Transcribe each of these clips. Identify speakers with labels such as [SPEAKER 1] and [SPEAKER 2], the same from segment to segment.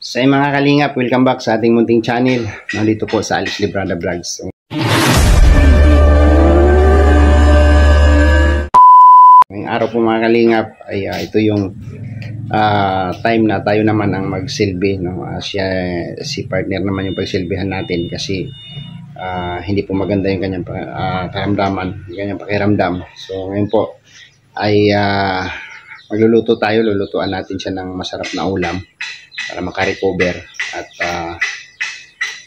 [SPEAKER 1] Sa mga kalingap, welcome back sa ating munting channel. Nandito po sa Alex Librada Vlogs. Ngayong araw po mga kalingap ay ito yung time na tayo naman ang magsilbi, no? Si partner naman yung pagsilbihan natin kasi hindi po maganda yung kanyang karamdaman, yung kanyang pakiramdam. So ngayon po ay magluluto tayo, lulutuan natin siya ng masarap na ulam para makarecover at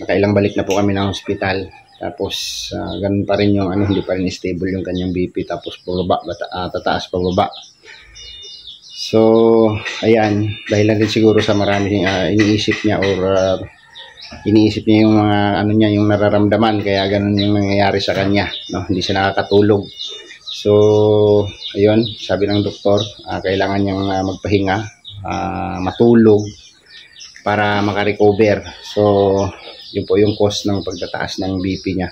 [SPEAKER 1] nakailang balik na po kami ng hospital. Tapos ganun pa rin yung hindi pa rin stable yung kanyang BP, tapos pababa, tataas pababa. So ayan, dahil lang din siguro sa maraming iniisip niya or iniisip niya yung mga niya, yung nararamdaman, kaya ganun yung nangyayari sa kanya, no? Hindi siya nakakatulog. So ayun, sabi ng doktor, kailangan niyang magpahinga, matulog para makarecover. So yun po yung cause ng pagtataas ng BP niya,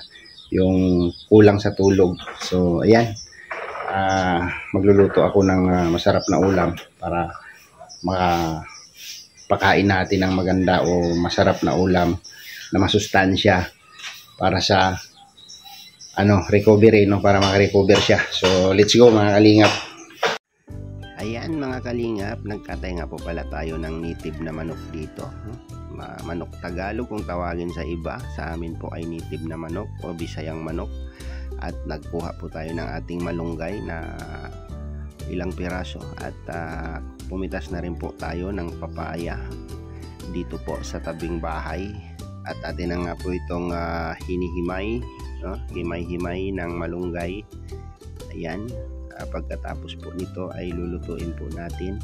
[SPEAKER 1] yung kulang sa tulog. So ayan, magluluto ako ng masarap na ulam para makapakain natin ng maganda o masarap na ulam na masustansya para sa recovery, no? Para makarecover siya. So let's go mga kalingap. Ayan mga kalingap, nagkatay nga po pala tayo ng native na manok dito, no? Manok Tagalog kung tawagin sa iba, sa amin po ay native na manok o Bisayang manok. At nagkuha po tayo ng ating malunggay na ilang piraso at pumitas na rin po tayo ng papaya dito po sa tabing bahay. At atin na nga po itong hinihimay, no? Himay-himay ng malunggay. Ayan. Pagkatapos po nito ay lulutuin po natin.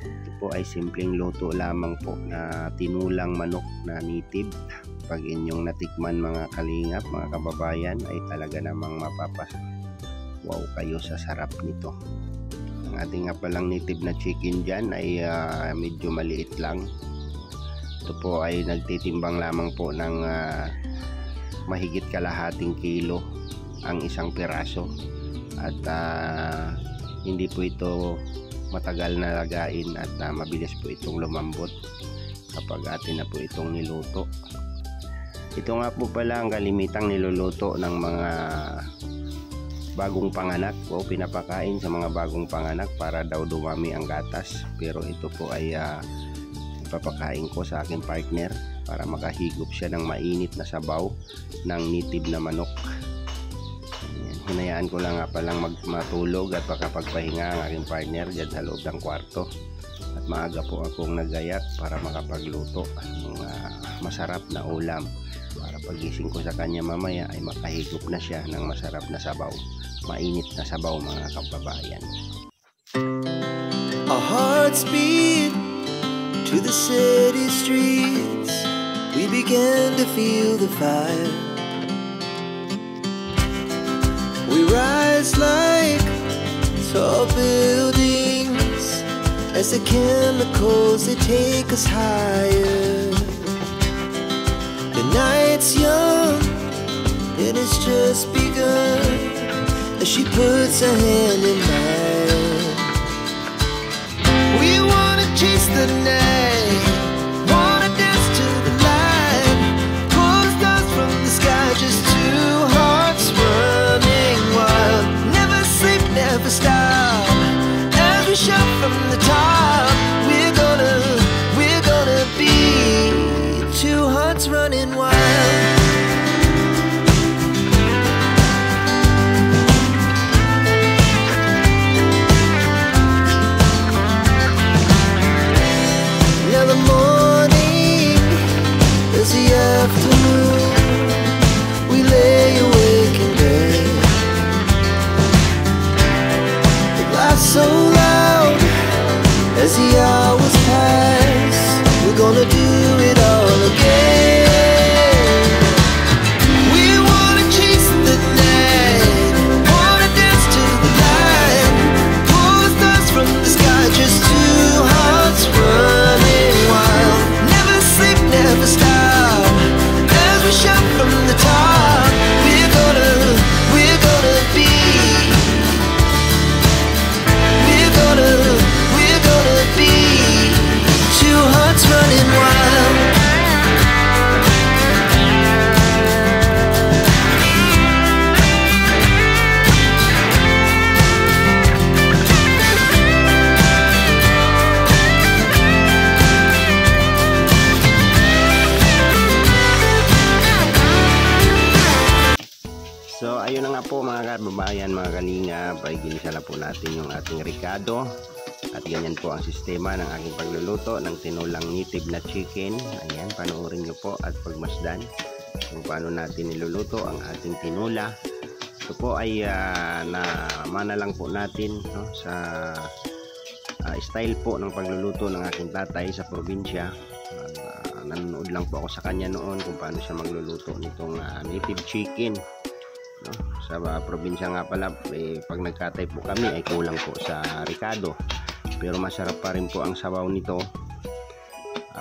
[SPEAKER 1] Ito po ay simpleng luto lamang po na tinulang manok na native. Pag inyong natikman mga kalingap, mga kababayan, ay talaga namang wow kayo sa sarap nito. Ang ating nga palang native na chicken dyan ay medyo maliit lang. Ito po ay nagtitimbang lamang po ng mahigit kalahating kilo ang isang piraso. At hindi po ito matagal na lagain at mabilis po itong lumambot kapag atin na po itong niluto. Ito nga po pala ang kalimitang niluluto ng mga bagong panganak o pinapakain sa mga bagong panganak para daw dumami ang gatas. Pero ito po ay ipapakain ko sa aking partner para makahigop siya ng mainit na sabaw ng native na manok. Hinayaan ko lang nga palang matulog at makapagpahinga ang aking partner dyan sa loob ng kwarto. At maaga po akong nagayak para makapagluto ng masarap na ulam. Para pagising ko sa kanya mamaya ay makahigop na siya ng masarap na sabaw. Mainit na sabaw mga kababayan.
[SPEAKER 2] Our hearts beat to the city streets. We began to feel the fire. We rise like tall buildings as the chemicals, they take us higher. The night's young and it's just begun as she puts her hand in mine. We wanna chase the night, wanna dance to the light, pull stars from the sky, just two hearts running wild. Never sleep, never stop, as we shout from the top. We're gonna be two hearts running wild. Now the morning is the afternoon. We lay awake in bed. The glass so loud as the hours pass. We're gonna do it all again. We wanna chase the night, wanna dance to the light, pull the stars from the sky, just two hearts running wild. Never sleep, never stop, as we shout from the top. We're gonna be, we're gonna be two hearts running wild.
[SPEAKER 1] na po natin yung ating ricado. At ganyan po ang sistema ng aking pagluluto ng tinulang native na chicken. Ayan, panoorin nyo po at pagmasdan kung paano natin niluluto ang ating tinula. Ito po ay namana lang po natin, no, sa style po ng pagluluto ng aking tatay sa probinsya. Nanonood lang po ako sa kanya noon kung paano siya magluluto nitong native chicken, no? Sa probinsya nga pala, pag nagkatay po kami ay kulang po sa ricado, pero masarap pa rin po ang sabaw nito.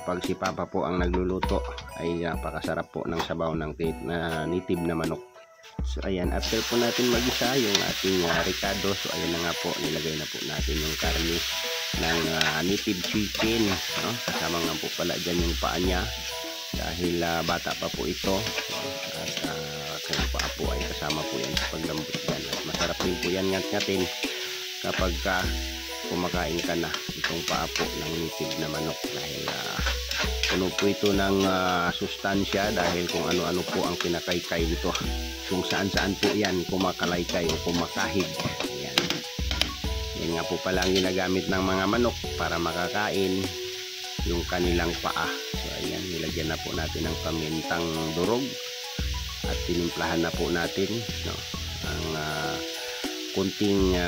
[SPEAKER 1] Pag si Papa po ang nagluluto ay napakasarap po ng sabaw ng native na manok. So ayan, after po natin magisa yung ating ricado, so ayan na nga po, nilagay na po natin yung karne ng native chicken, no? Kasama nga po pala dyan yung paa niya dahil bata pa po ito, at kung paa po ay kasama po yan sa paglambot yan. At masarap din po yan ngat-ngatin kapag kumakain ka na itong paa po ng native na manok, dahil puno po ito ng sustansya, dahil kung ano-ano po ang pinakaykay nito, kung saan-saan po yan kumakalaykay o kumakahig. Ayan. Yan nga po pala ang ginagamit ng mga manok para makakain, yung kanilang paa. So ayan, nilagyan na po natin ng pamintang durog at tinimplahan na po natin, no, ang kunting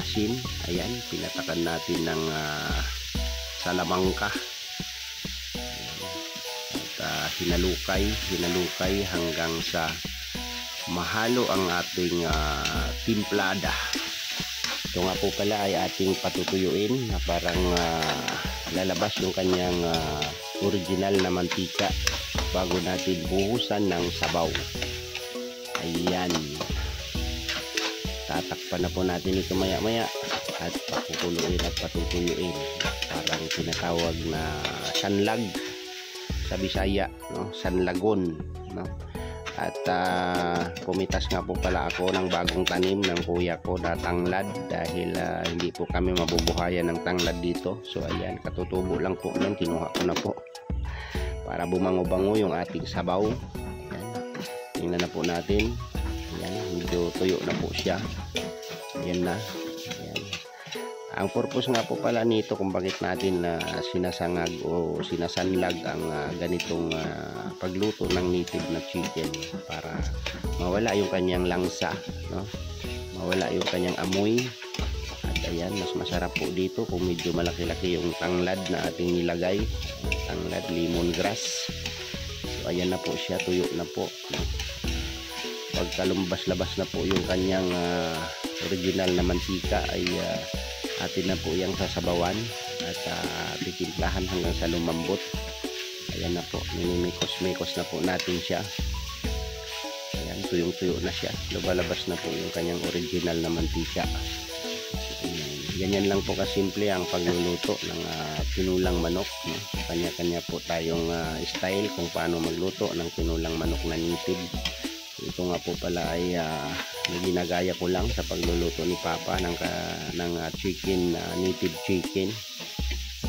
[SPEAKER 1] asin. Ayan, pinatakan natin ng salamangka at hinalukay hanggang sa mahalo ang ating timplada. Ito nga po pala ay ating patutuyuin na parang lalabas yung kanyang original na mantika bago natin buhusan ng sabaw. Ayan, tatakpan na po natin ito maya maya at pakukuluin at patutuyuin, parang tinatawag na sanlag sa Bisaya, no? Sanlagon, no? At pumitas nga po pala ako ng bagong tanim ng kuya ko na tanglad, dahil hindi po kami mabubuhayan ng tanglad dito. So ayan, katutubo lang po nun, kinuha ko na po para bumango-bango yung ating sabaw. Ayan, tingnan na po natin. Ayan, medyo tuyo na po siya. Ayan na. Ayan. Ang purpose nga po pala nito kung bakit natin sinasangag o sinasanlag ang ganitong pagluto ng native na chicken, para mawala yung kanyang langsa, no? Mawala yung kanyang amoy. At ayan, mas masarap po dito kung medyo malaki-laki yung tanglad na ating nilagay, tanglad lemongrass. So ayan na po siya, tuyo na po, no? Pagkalumbas-labas na po yung kanyang original na mantika ay atin na po yung sasabawan at titimplahan hanggang sa lumambot. Ayan na po, minimikos-mikos na po natin siya. Ayan, tuyong-tuyo na siya, lumalabas na po yung kanyang original na mantika. Ayan, ganyan lang po kasimple ang pagluluto ng tinulang manok, no? Kanya-kanya po tayong style kung paano magluto ng tinulang manok na native. Ito nga po pala ay ginagaya ko lang sa pagluluto ni Papa ng chicken, native chicken,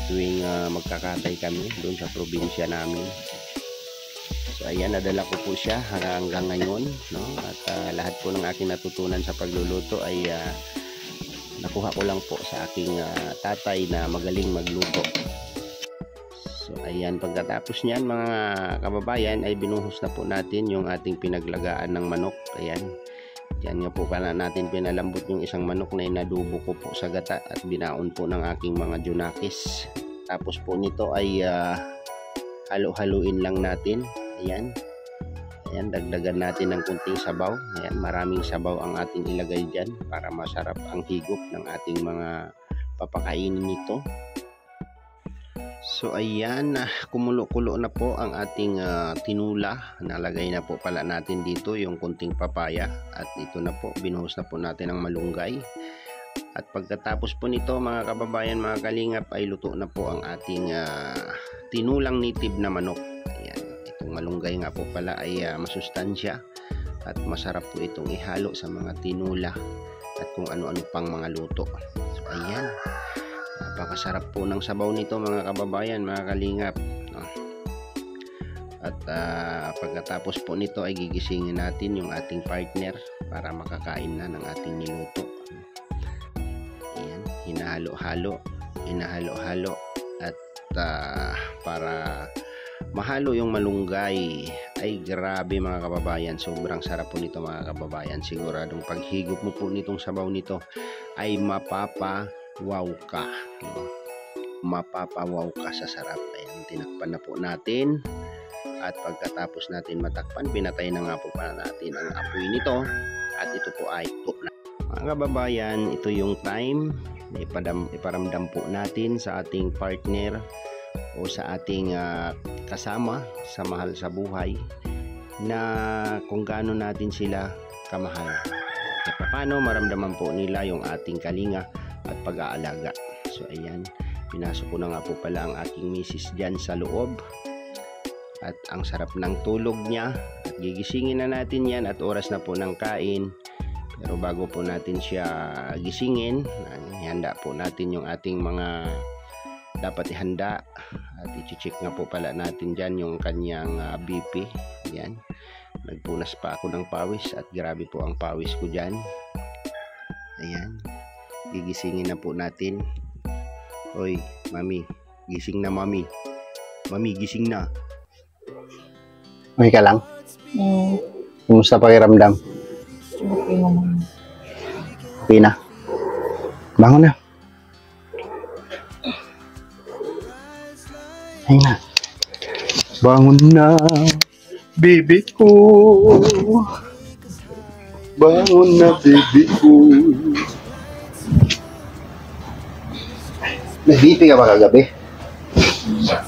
[SPEAKER 1] tuwing magkakatay kami doon sa probinsya namin. So ayan, nadala ko po siya hanggang ngayon, no? At lahat po ng aking natutunan sa pagluluto ay nakuha ko lang po sa aking tatay na magaling magluto. So ayan, pagkatapos niyan mga kababayan ay binuhos na po natin yung ating pinaglagaan ng manok. Ayan, diyan nga po pala natin pinalambot yung isang manok na inadubo ko po sa gata at binaon po ng aking mga junakis. Tapos po nito ay halo-haluin lang natin. Ayan, ayan, dagdagan natin ng kunting sabaw. Ayan, maraming sabaw ang ating ilagay dyan para masarap ang higop ng ating mga papakainin nito. So ayan, kumulo-kulo na po ang ating tinula. Nalagay na po pala natin dito yung kunting papaya at ito na po, binuhos na po natin ang malunggay. At pagkatapos po nito mga kababayan, mga kalingap, ay luto na po ang ating tinulang native na manok. Ayan, itong malunggay nga po pala ay masustansya at masarap po itong ihalo sa mga tinula at kung ano-ano pang mga luto. So ayan, napakasarap po ng sabaw nito mga kababayan, mga kalingap, no? At pagkatapos po nito ay gigisingin natin yung ating partner para makakain na ng ating niluto. Ayan, hinahalo-halo at para mahalo yung malunggay. Ay grabe mga kababayan, sobrang sarap po nito mga kababayan. Siguradong paghigop mo po nitong sabaw nito ay mapapawaw ka, no? Mapapawaw ka sa sarap. Ayan, tinakpan na po natin. At pagkatapos natin matakpan, pinatay na nga po pala natin ang apoy nito. At ito po ay cook na. Mga kababayan, ito yung time na iparamdam po natin sa ating partner o sa ating kasama sa mahal sa buhay na kung gaano natin sila kamahal. At paano maramdaman po nila yung ating kalinga at pag-aalaga. So ayan, pinasok ko na nga po pala ang aking misis dyan sa loob. At ang sarap ng tulog niya. At gigisingin na natin yan at oras na po ng kain. Pero bago po natin siya gisingin, ihanda po natin yung ating mga dapat ihanda. At i-check nga po pala natin dyan yung kanyang BP. Ayan. Nagpunas pa ako ng pawis at grabe po ang pawis ko dyan. Ayan. Gigisingin na po natin. Oy, mami. Gising na, mami. Mami, gising na.
[SPEAKER 3] Okay ka lang? Kumusta pakiramdam?
[SPEAKER 4] Okay naman.
[SPEAKER 3] Okay na. Bangon na. Ay na. Bangon na, baby ko. Bangon na, baby ko. May BP ka ba kagabi?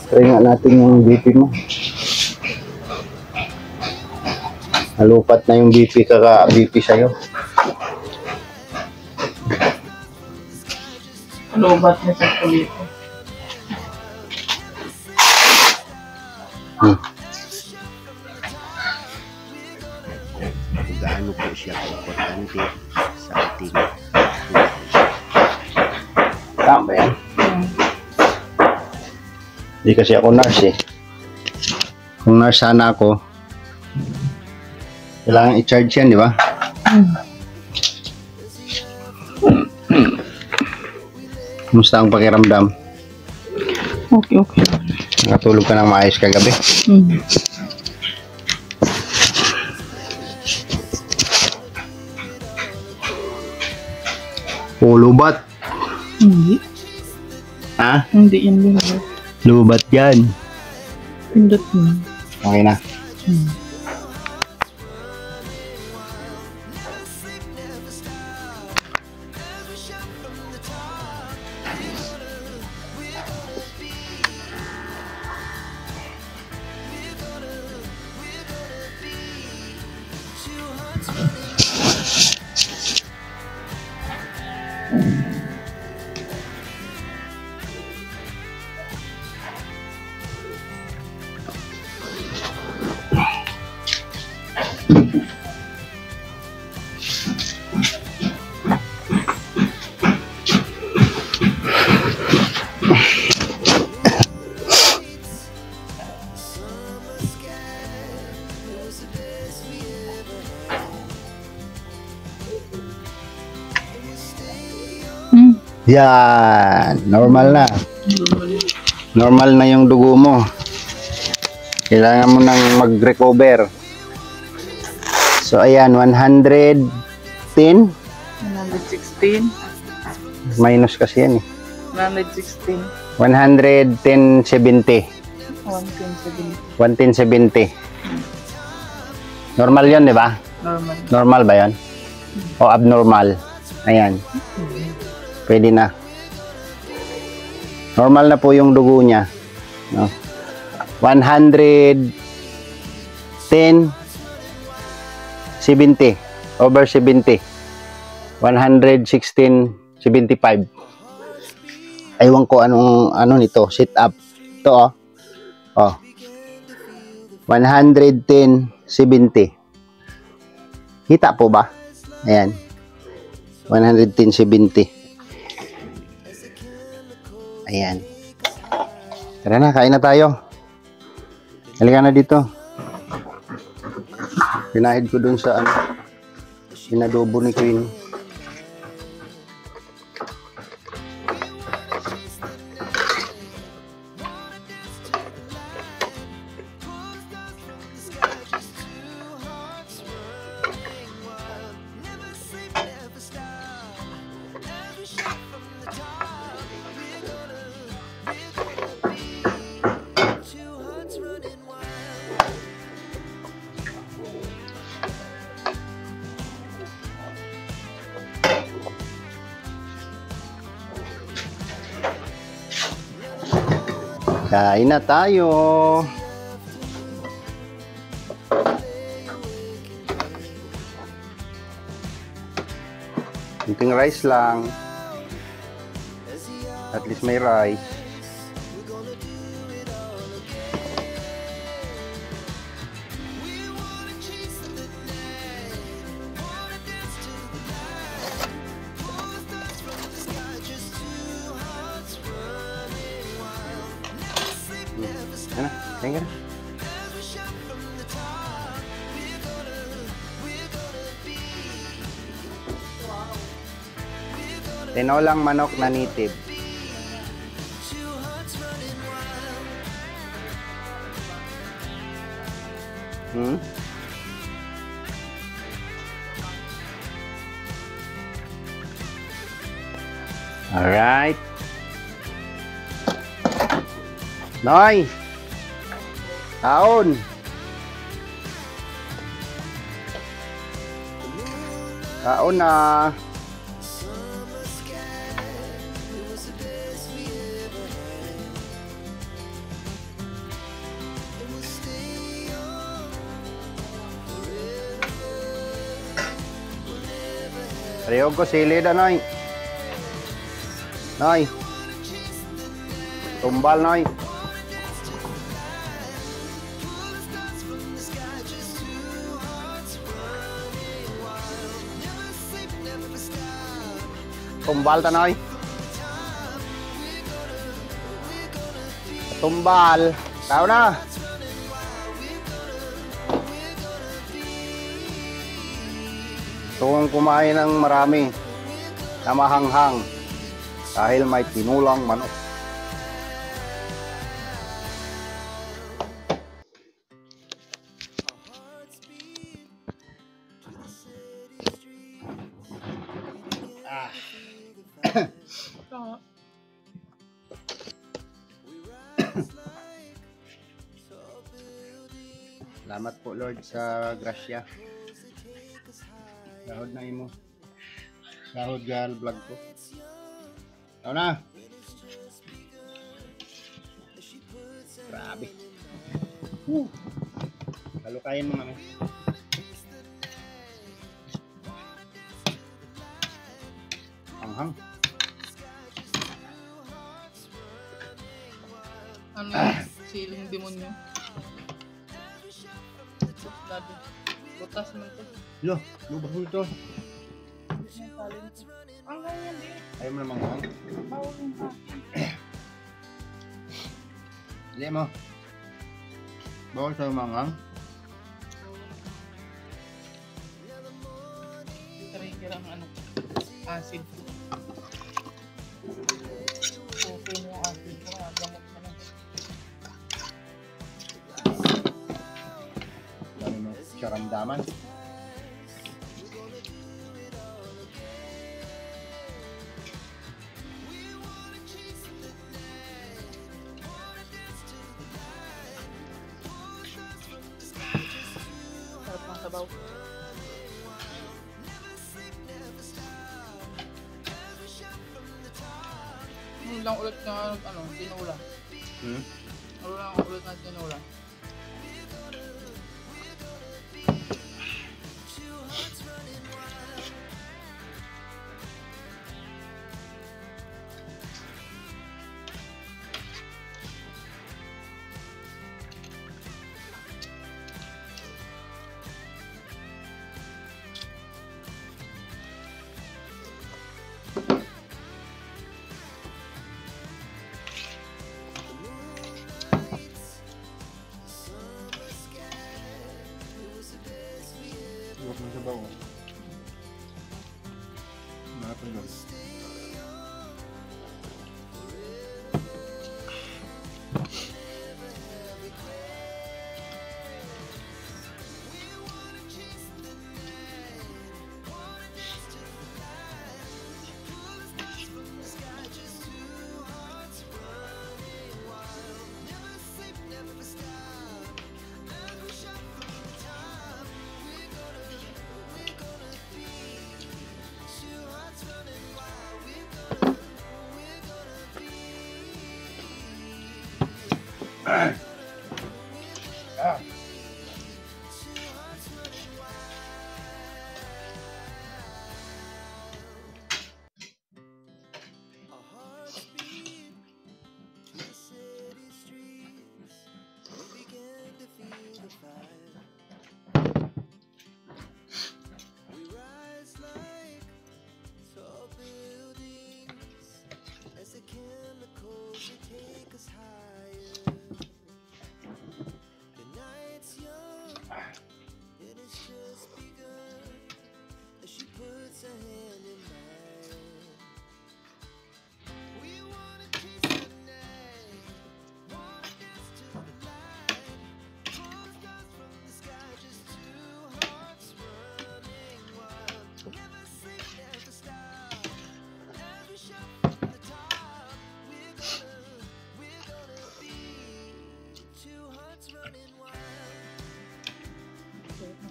[SPEAKER 3] Try nga natin yung BP mo. Nalupat na yung BP BP sa'yo.
[SPEAKER 4] Lobat niya sa kulito.
[SPEAKER 1] Gaano po siya importante sa ating
[SPEAKER 3] Tama ba yan? Hindi kasi ako nurse eh. Kung nurse sana ako, kailangan i-charge yan, di ba? Kumusta ang pakiramdam?
[SPEAKER 4] Okay.
[SPEAKER 3] Nakatulog ka ng maayos kagabi? O, lubat?
[SPEAKER 4] Hindi.
[SPEAKER 3] Ha?
[SPEAKER 4] Hindi yan lubat.
[SPEAKER 3] Lubat yan.
[SPEAKER 4] Pindot mo.
[SPEAKER 3] Okay na. Yan, normal na. Normal na yung dugo mo. Kailangan mo nang mag-recover. So ayan, 110
[SPEAKER 4] 116.
[SPEAKER 3] minus kasi yan eh.
[SPEAKER 4] 116.
[SPEAKER 3] 110.70.
[SPEAKER 4] 170.
[SPEAKER 3] 110.70. Normal yun, di ba?
[SPEAKER 4] Normal.
[SPEAKER 3] Normal ba yun? O abnormal? Ayan. Pwede na. Normal na po yung dugo niya. No? 110.70 over 70. 116.75. Aywan ko ano nito, sit up. Ito oh. 110.70. Kita po ba? Ayan. 110.70. Ayan. Tara na, kain na tayo. Halika na dito. Pinahid ko dun sa Inadobo ni Queen. Kain na tayo. Kunting rice lang. At least may rice. Ano? Kain ka na. Tinolang manok na native. Alright. Noy! Taon! Taon na! Parehog ko sili na, Noy. Noy. Tumbal, Noy. Tumbal ta, Noy. Tumbal. Tao na. Gusto kong kumain ng marami na mahanghang dahil may tinulang manok. Salamat po Lord sa grasya. Sahod na imo. Sahod gal vlog ko. Tao na. Grabe. Kalukayin mo namin. Anghang.
[SPEAKER 4] Ano yung siling demonyo? Labi. Butas man to.
[SPEAKER 3] Lo, lubas mo ito.
[SPEAKER 4] Ang ganyan din.
[SPEAKER 3] Ayaw mo na manghang.
[SPEAKER 4] Bawal yung akin.
[SPEAKER 3] Hindi mo. Bawal sa'yo manghang.
[SPEAKER 4] Trigger ang ano. Acid. Okay mo yung acid ko. Gamot ka na.
[SPEAKER 3] Dami mo siyaramdaman.
[SPEAKER 4] Sarap ng sabaw. Ano lang ulit na ano, tinula. Ano lang ulit na tinula.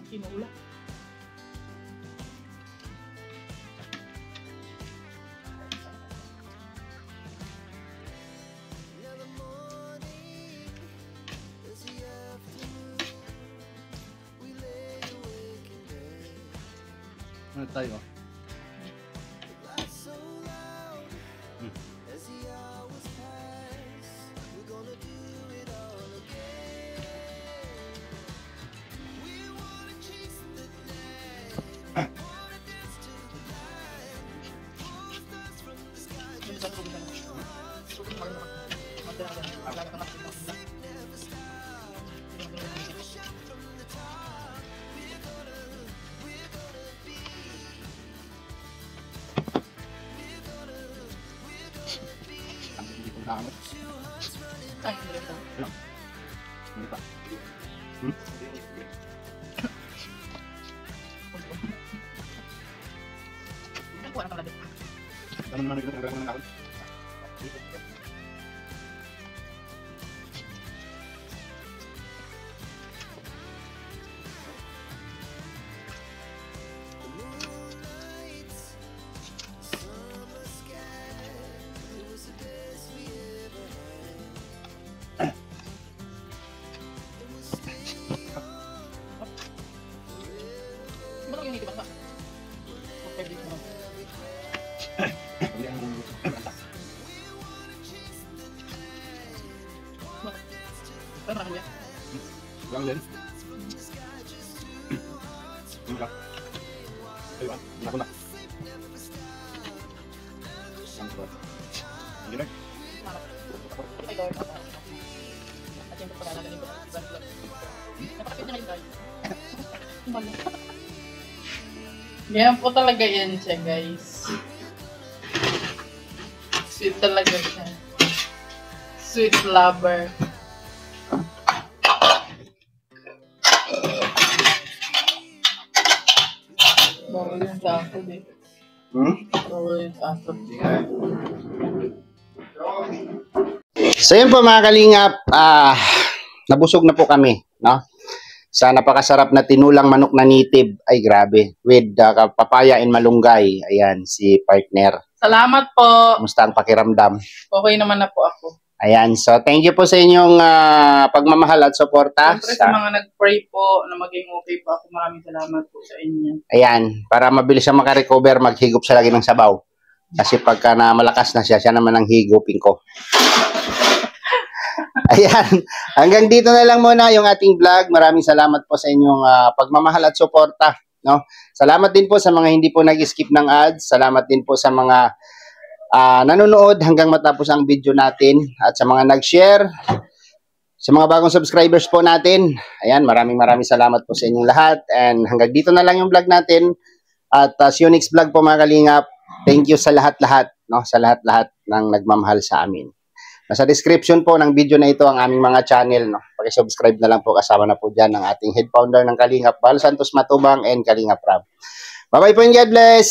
[SPEAKER 4] Tinula.
[SPEAKER 3] Ano tayo?
[SPEAKER 4] Ay, hindi ito. Ang kuha na pala dito.
[SPEAKER 3] Ano naman nagkakaroon ng ako?
[SPEAKER 4] Ba't yung hindi ba? Okay, dito naman. Pero marami yan.
[SPEAKER 3] Lang din. Ano ka? Ayun, ako na. Hindi na.
[SPEAKER 4] Ay, Lord. At yung pagkakagaling ko. Napakapit na kayo, guys. Yan po talaga yan siya, guys. Sweet talaga siya. Sweet lover. Bawal yung tapo, eh. Bawal yung tapo.
[SPEAKER 3] So yun po mga kalingap, nabusog na po kami, no? Sa napakasarap na tinulang manok na native, ay grabe, with papaya and malunggay. Ayan, si partner.
[SPEAKER 4] Salamat po.
[SPEAKER 3] Kumusta ang pakiramdam?
[SPEAKER 4] Okay naman na po ako.
[SPEAKER 3] Ayan, so thank you po sa inyong pagmamahal at suporta.
[SPEAKER 4] Siyempre sa mga nag-pray po na maging okay po ako, maraming salamat po sa inyo.
[SPEAKER 3] Ayan, para mabilis siya makarecover, maghigop siya lagi ng sabaw. Kasi pagka na malakas na siya, siya naman ang higupin ko. Ayan, hanggang dito na lang muna yung ating vlog. Maraming salamat po sa inyong pagmamahal at suporta, no? Salamat din po sa mga hindi po nag-skip ng ads. Salamat din po sa mga nanonood hanggang matapos ang video natin. At sa mga nag-share, sa mga bagong subscribers po natin. Ayan, maraming salamat po sa inyong lahat. And hanggang dito na lang yung vlog natin. At see you next vlog po mga kalingap. Thank you sa lahat-lahat, no? Sa lahat-lahat ng nagmamahal sa amin. Nasa description po ng video na ito ang aming mga channel, no? Paki-subscribe na lang po, kasama na po dyan ng ating head founder ng Kalingap, Bal Santos Matubang and Kalingap Rab. Bye-bye po and God bless!